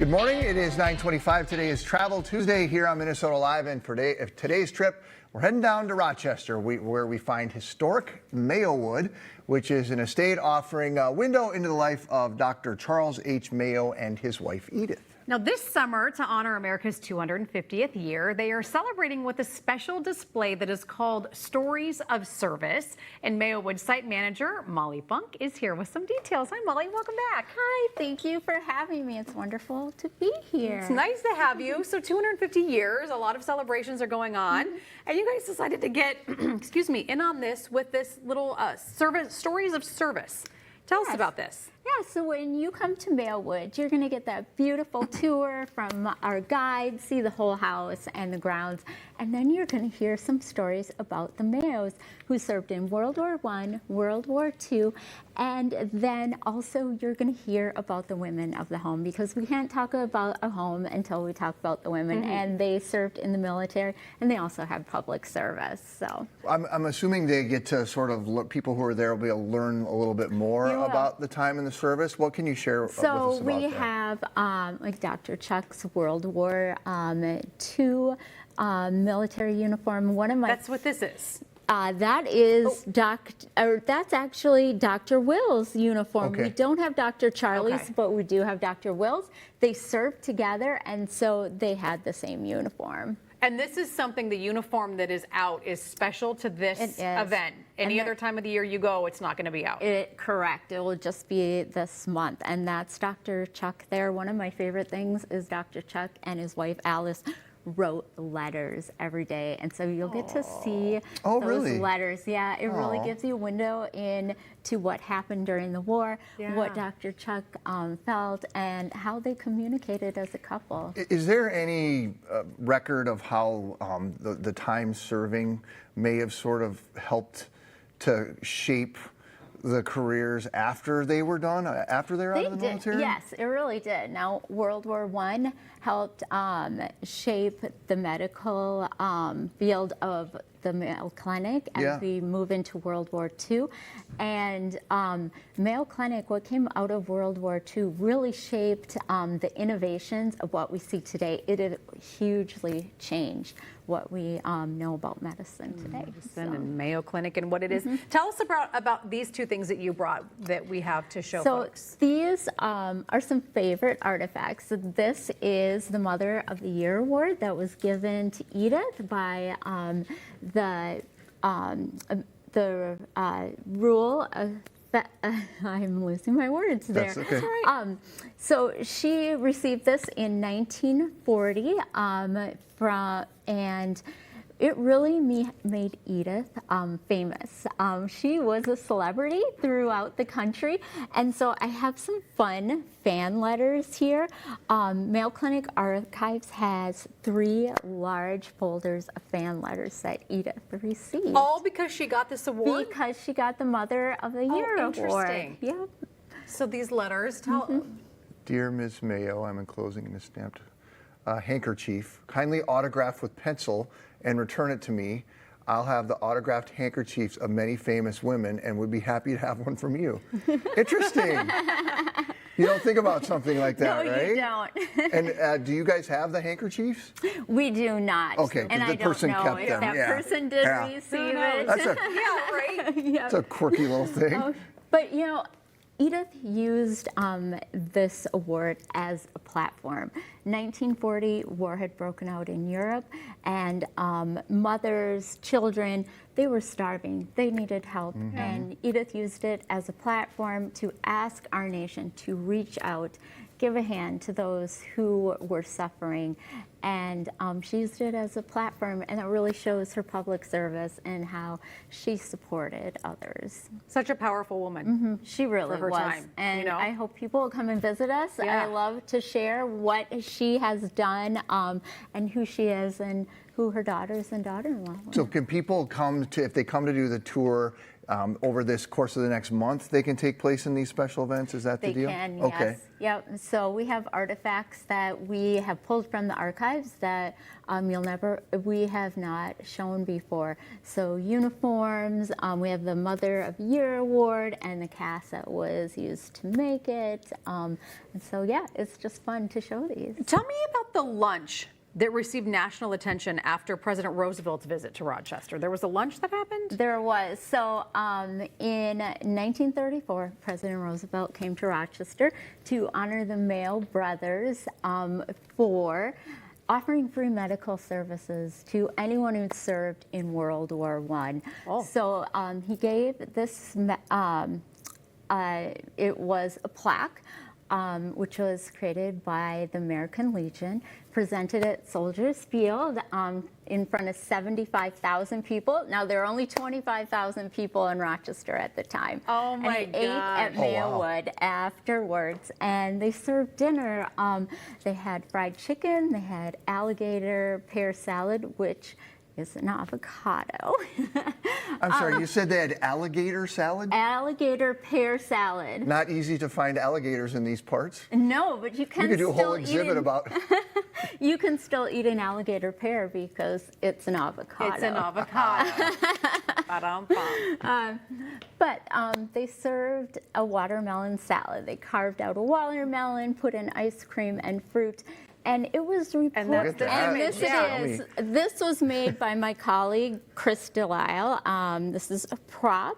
Good morning. It is 9:25. Today is Travel Tuesday here on Minnesota Live, and for today's trip, we're heading down to Rochester, where we find Historic Mayowood, which is an estate offering a window into the life of Dr. Charles H. Mayo and his wife, Edith. Now, this summer, to honor America's 250th year, they are celebrating with a special display that is called Stories of Service. And Mayowood site manager Molli Funk is here with some details. Hi, Molli. Welcome back. Hi, thank you for having me. It's wonderful to be here. It's nice to have you. So 250 years, a lot of celebrations are going on. And you guys decided to get, excuse me, in on this with this little Stories of Service. Tell us about this. Yeah, so when you come to Mayowood, you're going to get that beautiful tour from our guide, see the whole house and the grounds, and then you're going to hear some stories about the Mayos who served in World War I, World War II, and then also you're going to hear about the women of the home, because we can't talk about a home until we talk about the women, and they served in the military, and they also had public service. So I'm assuming they get to sort of people who are there will be able to learn a little bit more about the time in the service. What can you share with us about So we have like Dr. Chuck's World War II military uniform. One of my That's what this is. That is that's actually Dr. Will's uniform. Okay. We don't have Dr. Charlie's, but we do have Dr. Will's. They served together, and so they had the same uniform. And this is something, the uniform that is out is special to this event. Any other time of the year you go, it's not going to be out. Correct. It will just be this month. And that's Dr. Chuck there. One of my favorite things is Dr. Chuck and his wife Alice wrote letters every day, and so you'll get to see those letters. Yeah, it really gives you a window into what happened during the war, what Dr. Chuck felt, and how they communicated as a couple. Is there any record of how the time serving may have sort of helped to shape the careers after they were done, after they were out of the military? Yes, it really did. Now, World War I helped shape the medical field of the Mayo Clinic as we move into World War II. And Mayo Clinic, what came out of World War II, really shaped the innovations of what we see today. It had hugely changed what we know about medicine today. And Mayo Clinic and what it is. Tell us about these two things that you brought that we have to show folks. So these are some favorite artifacts. So this is the Mother of the Year award that was given to Edith by the rule of I'm losing my words there. That's okay. So she received this in 1940 and it really made Edith famous. She was a celebrity throughout the country, and so I have some fun fan letters here. Mayo Clinic Archives has 3 large folders of fan letters that Edith received. All because she got this award? Because she got the Mother of the Year award. Interesting. Yep. So these letters, Dear Ms. Mayo, I'm enclosing in a stamped handkerchief. Kindly autograph with pencil and return it to me. I'll have the autographed handkerchiefs of many famous women and would be happy to have one from you. Interesting. You don't think about something like that, no, right? No, you don't. And do you guys have the handkerchiefs? We do not. Okay, and the person I don't know kept if them. that person did receive it. That's right? That's a quirky little thing. But you know, Edith used this award as a platform. 1940, war had broken out in Europe, and mothers, children, they were starving. They needed help, and Edith used it as a platform to ask our nation to reach out, give a hand to those who were suffering. And she used it as a platform, and it really shows her public service and how she supported others. Such a powerful woman. She really for her was. time, and you know? I hope people will come and visit us. Yeah. I love to share what she has done and who she is and who her daughters and daughter-in-law were. So can people come to, if they come to do the tour, over this course of the next month, they can take place in these special events. Is that the They deal? can, Okay. yes. Yep. So we have artifacts that we have pulled from the archives that we have not shown before. So uniforms, we have the Mother of Year award and the cast that was used to make it. And so, yeah, it's just fun to show these. Tell me about the lunch that received national attention after President Roosevelt's visit to Rochester. There was a lunch that happened? There was. So in 1934, President Roosevelt came to Rochester to honor the Mayo brothers for offering free medical services to anyone who'd served in World War I. Oh. So he gave this, it was a plaque, which was created by the American Legion, presented at Soldiers Field in front of 75,000 people. Now, there are only 25,000 people in Rochester at the time. Oh, my and he ate at Oh, wow. Mayowood afterwards, and they served dinner. They had fried chicken, they had alligator pear salad, which is an avocado. I'm sorry, you said they had alligator salad? Alligator pear salad. Not easy to find alligators in these parts. No, but you can You could do a whole still eat exhibit an, about. you can still eat an alligator pear because it's an avocado. It's an avocado. Ba-dum-bum. But they served a watermelon salad. They carved out a watermelon, put in ice cream and fruit, and it was reported. that's the And image, this yeah. it is. This was made by my colleague Chris Delisle. This is a prop.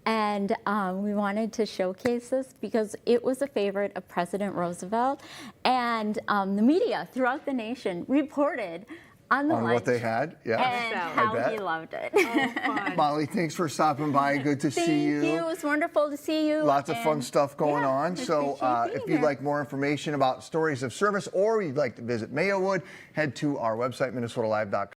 And we wanted to showcase this because it was a favorite of President Roosevelt. And the media throughout the nation reported on the On lunch what they had, yeah. and I how bet. he loved it. Fun. Molly, thanks for stopping by. Good to see Thank you. you. It was wonderful to see you. Lots of fun and- stuff going yeah, on. I So appreciate being if you'd here. like more information about stories of service or you'd like to visit Mayowood, head to our website, minnesotalive.com.